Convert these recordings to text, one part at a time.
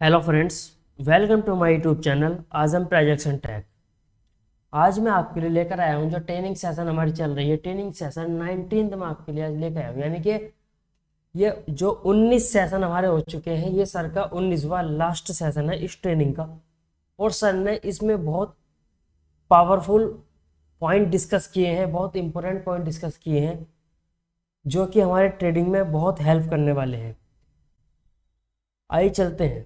Hello friends, welcome to my YouTube channel Azam projection tag. आज मैं आपके लिए लेकर आया हूं जो ट्रेनिंग सेशन हमारी चल रही है। ट्रेनिंग सेशन 19 में आपके लिए आज लेकर आया हूं, यानी कि ये जो 19 सेशन हमारे हो चुके हैं, ये सर का 19वां लास्ट सेशन है इस ट्रेनिंग का। और सर ने इसमें बहुत पावरफुल पॉइंट डिस्कस किए हैं, बहुत इंपॉर्टेंट पॉइंट डिस्कस किए हैं जो कि हमारे ट्रेडिंग में बहुत हेल्प करने वाले हैं। आइए चलते हैं।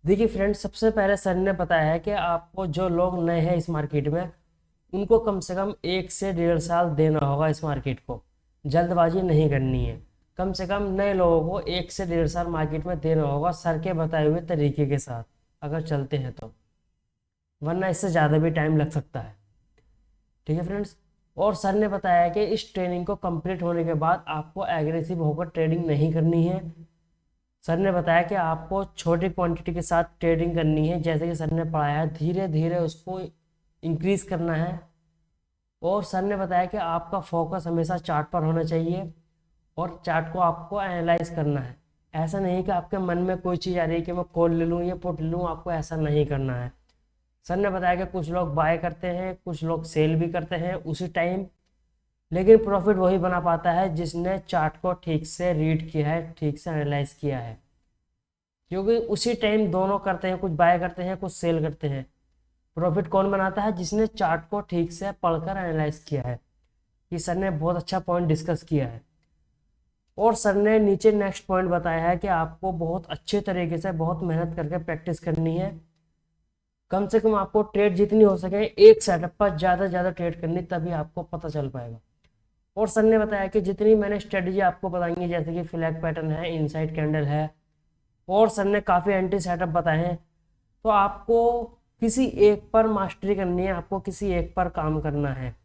देखिए फ्रेंड्स, सबसे पहले सर ने बताया है कि आपको जो लोग नए हैं इस मार्केट में, उनको कम से कम 1 से 1.5 साल देना होगा इस मार्केट को। जल्दबाजी नहीं करनी है। कम से कम नए लोगों को 1 से 1.5 साल मार्केट में देना होगा सर के बताए हुए तरीके के साथ, अगर चलते हैं तो। वरना इससे ज़्यादा भी टाइम लग सकता है। ठीक है फ्रेंड्स। और सर ने बताया कि इस ट्रेनिंग को कंप्लीट होने के बाद आपको एग्रेसिव होकर ट्रेडिंग नहीं करनी है। सर ने बताया कि आपको छोटी क्वांटिटी के साथ ट्रेडिंग करनी है, जैसे कि सर ने पढ़ाया है, धीरे धीरे उसको इंक्रीज करना है। और सर ने बताया कि आपका फोकस हमेशा चार्ट पर होना चाहिए और चार्ट को आपको एनालाइज करना है। ऐसा नहीं कि आपके मन में कोई चीज़ आ रही है कि मैं कॉल ले लूँ या पुट ले लूँ, आपको ऐसा नहीं करना है। सर ने बताया कि कुछ लोग बाय करते हैं, कुछ लोग सेल भी करते हैं उसी टाइम, लेकिन प्रॉफिट वही बना पाता है जिसने चार्ट को ठीक से रीड किया है, ठीक से एनालाइज किया है। क्योंकि उसी टाइम दोनों करते हैं, कुछ बाय करते हैं कुछ सेल करते हैं। प्रॉफिट कौन बनाता है? जिसने चार्ट को ठीक से पढ़कर एनालाइज किया है। ये सर ने बहुत अच्छा पॉइंट डिस्कस किया है। और सर ने नीचे नेक्स्ट पॉइंट बताया है कि आपको बहुत अच्छे तरीके से बहुत मेहनत करके प्रैक्टिस करनी है। कम से कम आपको ट्रेड जितनी हो सके एक सेटअप पर ज़्यादा ज़्यादा ट्रेड करनी, तभी आपको पता चल पाएगा। और सर ने बताया कि जितनी मैंने स्ट्रेटजी आपको बताएंगी, जैसे कि फ्लैग पैटर्न है, इनसाइड कैंडल है, और सर ने काफ़ी एंटी सेटअप बताए हैं, तो आपको किसी एक पर मास्टरी करनी है, आपको किसी एक पर काम करना है।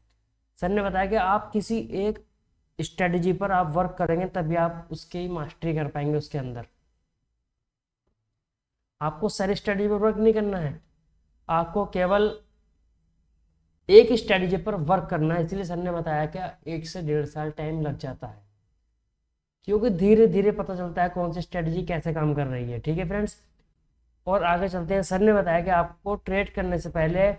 सर ने बताया कि आप किसी एक स्ट्रेटजी पर आप वर्क करेंगे तभी आप उसकी मास्टरी कर पाएंगे उसके अंदर। आपको सारी स्ट्रेटजी पर वर्क नहीं करना है, आपको केवल एक स्ट्रेटजी पर वर्क करना है। इसलिए सर ने बताया कि 1 से 1.5 साल टाइम लग जाता है, क्योंकि धीरे धीरे पता चलता है कौन सी स्ट्रेटजी कैसे काम कर रही है। ठीक है फ्रेंड्स। और आगे चलते हैं। सर ने बताया कि आपको ट्रेड करने से पहले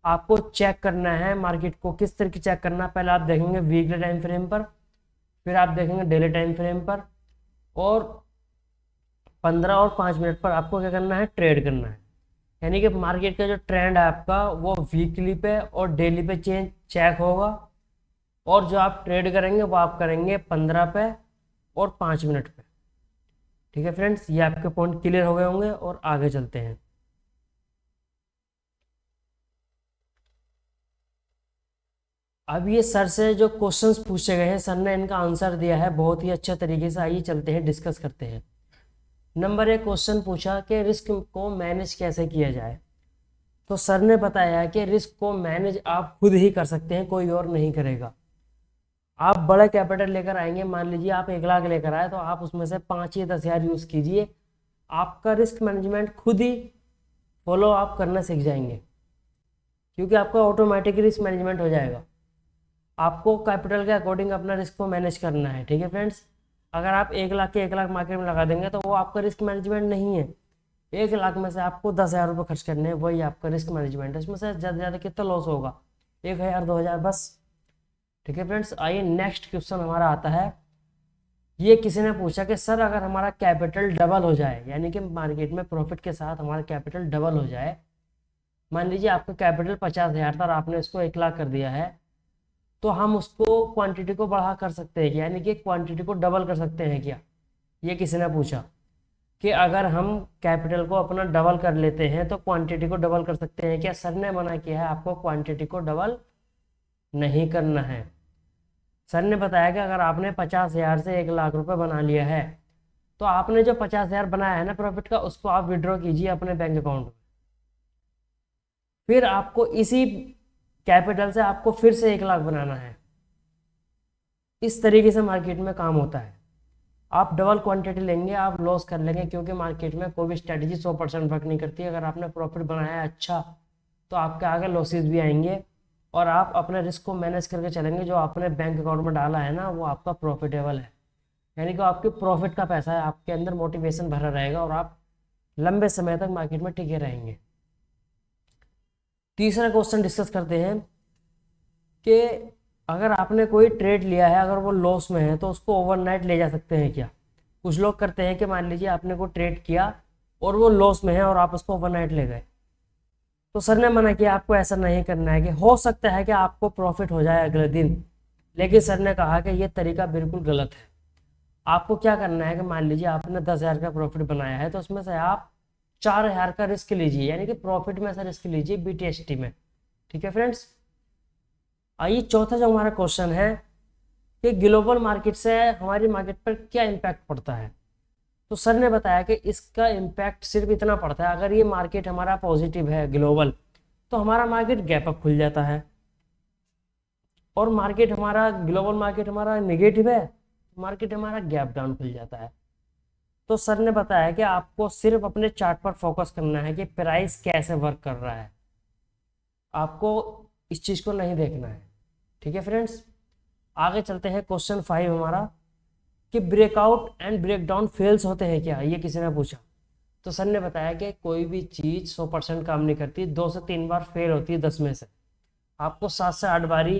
आपको चेक करना है मार्केट को। किस तरह की चेक करना है? पहले आप देखेंगे वीकली टाइम फ्रेम पर, फिर आप देखेंगे डेली टाइम फ्रेम पर, और 15 और 5 मिनट पर आपको क्या करना है? ट्रेड करना है। यानी कि मार्केट का जो ट्रेंड है आपका, वो वीकली पे और डेली पे चेंज चेक होगा, और जो आप ट्रेड करेंगे वो आप करेंगे 15 पे और 5 मिनट पे। ठीक है फ्रेंड्स, ये आपके पॉइंट क्लियर हो गए होंगे और आगे चलते हैं। अब ये सर से जो क्वेश्चंस पूछे गए हैं, सर ने इनका आंसर दिया है बहुत ही अच्छे तरीके से। आइए चलते हैं, डिस्कस करते हैं। नंबर 1 क्वेश्चन पूछा कि रिस्क को मैनेज कैसे किया जाए। तो सर ने बताया कि रिस्क को मैनेज आप खुद ही कर सकते हैं, कोई और नहीं करेगा। आप बड़ा कैपिटल लेकर आएंगे, मान लीजिए आप 1 लाख लेकर आए, तो आप उसमें से 5 या 10 हज़ार यूज़ कीजिए। आपका रिस्क मैनेजमेंट खुद ही फॉलो आप करना सीख जाएंगे, क्योंकि आपका ऑटोमेटिक रिस्क मैनेजमेंट हो जाएगा। आपको कैपिटल के अकॉर्डिंग अपना रिस्क को मैनेज करना है। ठीक है फ्रेंड्स। अगर आप 1 लाख के 1 लाख मार्केट में लगा देंगे तो वो आपका रिस्क मैनेजमेंट नहीं है। 1 लाख में से आपको 10 हज़ार रुपये खर्च करने हैं, वही आपका रिस्क मैनेजमेंट है। इसमें से ज़्यादा से ज़्यादा कितना लॉस होगा? 1 हज़ार 2 हज़ार बस। ठीक है फ्रेंड्स। आइए नेक्स्ट क्वेश्चन हमारा आता है। ये किसी ने पूछा कि सर अगर हमारा कैपिटल डबल हो जाए, यानी कि मार्केट में प्रॉफिट के साथ हमारा कैपिटल डबल हो जाए। मान लीजिए आपका कैपिटल 50 हज़ार था और आपने इसको 1 लाख कर दिया है, तो हम उसको क्वांटिटी को बढ़ा कर सकते हैं, यानी कि क्वांटिटी को डबल कर सकते हैं क्या? ये किसी ने पूछा कि अगर हम कैपिटल को अपना डबल कर लेते हैं तो क्वांटिटी को डबल कर सकते हैं क्या? सर ने मना किया है, आपको क्वांटिटी को डबल नहीं करना है। सर ने बताया कि अगर आपने 50 हज़ार से 1 लाख रुपए बना लिया है, तो आपने जो 50 हज़ार बनाया है ना प्रॉफिट का, उसको आप विड्रॉ कीजिए अपने बैंक अकाउंट में। फिर आपको इसी कैपिटल से आपको फिर से 1 लाख बनाना है। इस तरीके से मार्केट में काम होता है। आप डबल क्वांटिटी लेंगे, आप लॉस कर लेंगे, क्योंकि मार्केट में कोई भी स्ट्रेटजी 100% वर्क नहीं करती। अगर आपने प्रॉफिट बनाया है अच्छा, तो आपके आगे लॉसेज भी आएंगे, और आप अपने रिस्क को मैनेज करके चलेंगे। जो आपने बैंक अकाउंट में डाला है ना, वो आपका प्रॉफिटेबल है, यानी कि आपके प्रॉफिट का पैसा है। आपके अंदर मोटिवेशन भरा रहेगा और आप लंबे समय तक मार्केट में टिके रहेंगे। तीसरा क्वेश्चन डिस्कस करते हैं कि अगर आपने कोई ट्रेड लिया है, अगर वो लॉस में है, तो उसको ओवरनाइट ले जा सकते हैं क्या? कुछ लोग करते हैं कि मान लीजिए आपने को ट्रेड किया और वो लॉस में है और आप उसको ओवरनाइट ले गए, तो सर ने मना किया आपको ऐसा नहीं करना है, कि हो सकता है कि आपको प्रॉफिट हो जाए अगले दिन, लेकिन सर ने कहा कि ये तरीका बिल्कुल गलत है। आपको क्या करना है कि मान लीजिए आपने 10,000 का प्रॉफिट बनाया है, तो उसमें से आप 4,000 का रिस्क लीजिए, यानी कि प्रॉफिट में से रिस्क लीजिए BTST में। ठीक है फ्रेंड्स, आइए चौथा जो हमारा क्वेश्चन है कि ग्लोबल मार्केट से हमारी मार्केट पर क्या इम्पैक्ट पड़ता है। तो सर ने बताया कि इसका इम्पैक्ट सिर्फ इतना पड़ता है, अगर ये मार्केट हमारा पॉजिटिव है ग्लोबल, तो हमारा मार्केट गैप अप खुल जाता है, और मार्केट हमारा ग्लोबल मार्केट हमारा नेगेटिव है, मार्केट हमारा गैप डाउन खुल जाता है। तो सर ने बताया कि आपको सिर्फ अपने चार्ट पर फोकस करना है कि प्राइस कैसे वर्क कर रहा है, आपको इस चीज को नहीं देखना है। ठीक है फ्रेंड्स, आगे चलते हैं। क्वेश्चन 5 हमारा कि ब्रेकआउट एंड ब्रेकडाउन फेल्स होते हैं क्या, ये किसी ने पूछा। तो सर ने बताया कि कोई भी चीज 100% काम नहीं करती, 2 से 3 बार फेल होती है 10 में से। आपको 7 से 8 बारी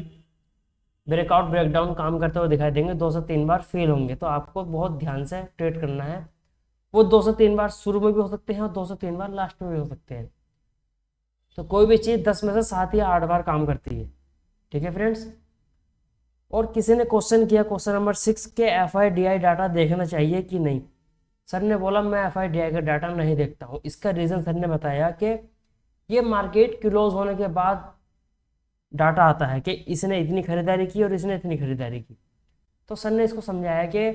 ब्रेकआउट ब्रेकडाउन काम करते हुए दिखाई देंगे, 2 से 3 बार फेल होंगे। तो आपको बहुत ध्यान से ट्रेड करना है। वो 2 से 3 बार शुरू में भी हो सकते हैं और 2 से 3 बार लास्ट में भी हो सकते हैं। तो कोई भी चीज 10 में से 7 या 8 बार काम करती है। ठीक है फ्रेंड्स, और किसी ने क्वेश्चन किया क्वेश्चन नंबर 6 के FIDI डाटा देखना चाहिए कि नहीं। सर ने बोला मैं FIDI का डाटा नहीं देखता हूँ। इसका रीजन सर ने बताया कि ये मार्केट क्लोज होने के बाद डाटा आता है कि इसने इतनी खरीदारी की और इसने इतनी खरीदारी की। तो सर ने इसको समझाया कि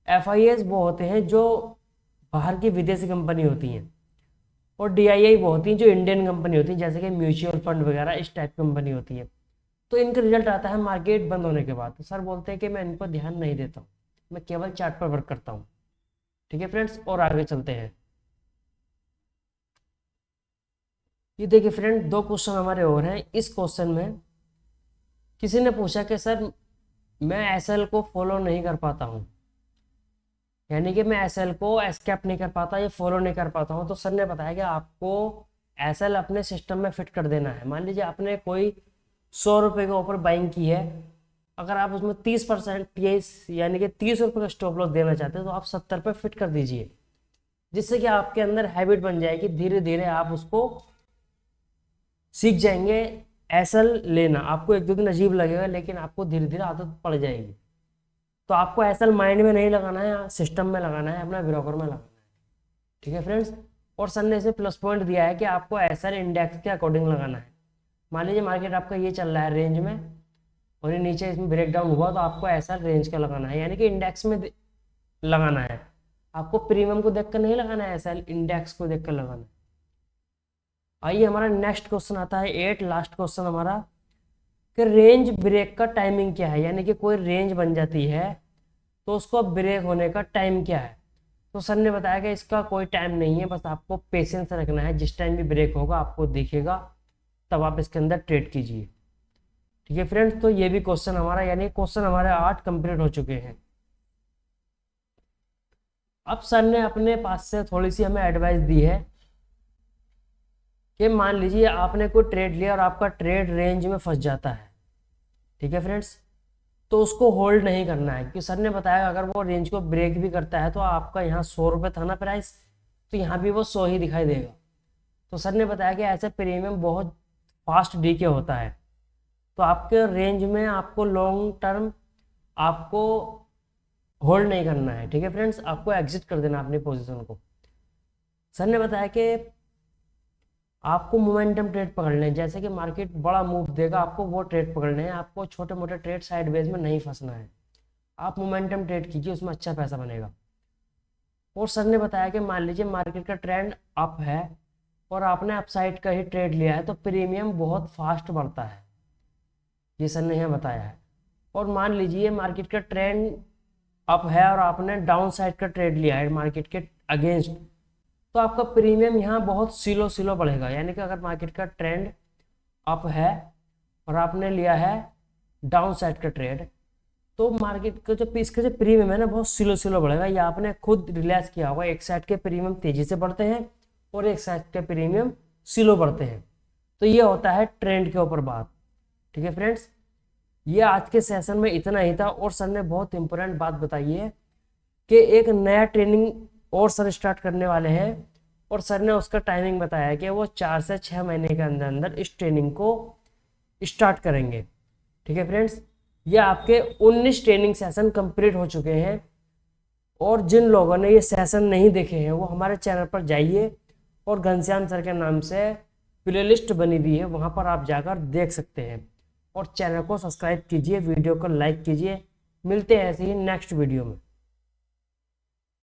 FIAs वो होते हैं जो बाहर की विदेशी कंपनी होती हैं, और DII वो होती हैं जो इंडियन कंपनी होती हैं, जैसे कि म्यूचुअल फंड वगैरह इस टाइप की कंपनी होती है। तो इनका रिजल्ट आता है मार्केट बंद होने के बाद। तो सर बोलते हैं कि मैं इन पर ध्यान नहीं देता हूँ, मैं केवल चार्ट पर वर्क करता हूँ। ठीक है फ्रेंड्स, और आगे चलते हैं। ये देखिए फ्रेंड, 2 क्वेश्चन हमारे और हैं। इस क्वेश्चन में किसी ने पूछा कि सर मैं SL को फॉलो नहीं कर पाता हूँ, यानी कि मैं SL को एस्केप नहीं कर पाता, ये फॉलो नहीं कर पाता हूँ। तो सर ने बताया कि आपको SL अपने सिस्टम में फिट कर देना है। मान लीजिए आपने कोई 100 रुपये के ऊपर बाइंग की है, अगर आप उसमें 30% यानी कि 30 रुपये का स्टॉप लॉस देना चाहते हैं, तो आप 70 पे फिट कर दीजिए, जिससे कि आपके अंदर हैबिट बन जाएगी। धीरे धीरे आप उसको सीख जाएंगे। SL लेना आपको 1-2 दिन अजीब लगेगा, लेकिन आपको धीरे धीरे आदत पड़ जाएगी। तो आपको SL माइंड में नहीं लगाना है, सिस्टम में लगाना है, अपना ब्रोकर में लगाना है। ठीक है फ्रेंड्स, और सर ने इसे प्लस पॉइंट दिया है कि आपको SL इंडेक्स के अकॉर्डिंग लगाना है। मान लीजिए मार्केट आपका ये चल रहा है रेंज में, और ये नीचे इसमें ब्रेकडाउन हुआ, तो आपको SL रेंज का लगाना है, यानी कि इंडेक्स में लगाना है। आपको प्रीमियम को देखकर नहीं लगाना है, SL इंडेक्स को देखकर लगाना है। आइए हमारा नेक्स्ट क्वेश्चन आता है 8, लास्ट क्वेश्चन हमारा, कि रेंज ब्रेक का टाइमिंग क्या है। यानी कि कोई रेंज बन जाती है तो उसको ब्रेक होने का टाइम क्या है। तो सर ने बताया कि इसका कोई टाइम नहीं है, बस आपको पेशेंस रखना है। जिस टाइम भी ब्रेक होगा आपको दिखेगा, तब आप इसके अंदर ट्रेड कीजिए। ठीक है फ्रेंड्स, तो ये भी क्वेश्चन हमारा, यानी क्वेश्चन हमारे 8 कंप्लीट हो चुके हैं। अब सर ने अपने पास से थोड़ी सी हमें एडवाइस दी है कि मान लीजिए आपने कोई ट्रेड लिया और आपका ट्रेड रेंज में फंस जाता है। ठीक है फ्रेंड्स, तो उसको होल्ड नहीं करना है, क्योंकि सर ने बताया अगर वो रेंज को ब्रेक भी करता है, तो आपका यहाँ 100 रुपये था ना प्राइस, तो यहाँ भी वो 100 ही दिखाई देगा। तो सर ने बताया कि ऐसे प्रीमियम बहुत फास्ट डीके होता है, तो आपके रेंज में आपको लॉन्ग टर्म आपको होल्ड नहीं करना है। ठीक है फ्रेंड्स, आपको एग्जिट कर देना अपनी पोजीशन को। सर ने बताया कि आपको मोमेंटम ट्रेड पकड़ने हैं, जैसे कि मार्केट बड़ा मूव देगा आपको वो ट्रेड पकड़ने हैं, आपको छोटे मोटे ट्रेड साइडवेज में नहीं फंसना है। आप मोमेंटम ट्रेड कीजिए, उसमें अच्छा पैसा बनेगा। और सर ने बताया कि मान लीजिए मार्केट का ट्रेंड अप है और आपने अपसाइड का ही ट्रेड लिया है, तो प्रीमियम बहुत फास्ट बढ़ता है, ये सर ने यहाँ बताया है। और मान लीजिए मार्केट का ट्रेंड अप है और आपने डाउन साइड का ट्रेड लिया है मार्केट के अगेंस्ट, तो आपका प्रीमियम यहाँ बहुत स्लो स्लो बढ़ेगा। यानी कि अगर मार्केट का ट्रेंड अप है और आपने लिया है डाउन साइड का ट्रेड, तो मार्केट का जो इसका जो प्रीमियम है ना बहुत स्लो स्लो बढ़ेगा। ये आपने खुद रियलाइज किया होगा, एक साइड के प्रीमियम तेजी से बढ़ते हैं और एक साइड के प्रीमियम स्लो बढ़ते हैं। तो ये होता है ट्रेंड के ऊपर बात। ठीक है फ्रेंड्स, ये आज के सेशन में इतना ही था। और सर ने बहुत इंपॉर्टेंट बात बताई है कि एक नया ट्रेनिंग और सर स्टार्ट करने वाले हैं, और सर ने उसका टाइमिंग बताया है कि वो 4 से 6 महीने के अंदर अंदर इस ट्रेनिंग को स्टार्ट करेंगे। ठीक है फ्रेंड्स, ये आपके 19 ट्रेनिंग सेशन कंप्लीट हो चुके हैं। और जिन लोगों ने ये सेशन नहीं देखे हैं वो हमारे चैनल पर जाइए, और घनश्याम सर के नाम से प्लेलिस्ट बनी हुई है, वहाँ पर आप जाकर देख सकते हैं। और चैनल को सब्सक्राइब कीजिए, वीडियो को लाइक कीजिए। मिलते हैं ऐसे ही नेक्स्ट वीडियो में।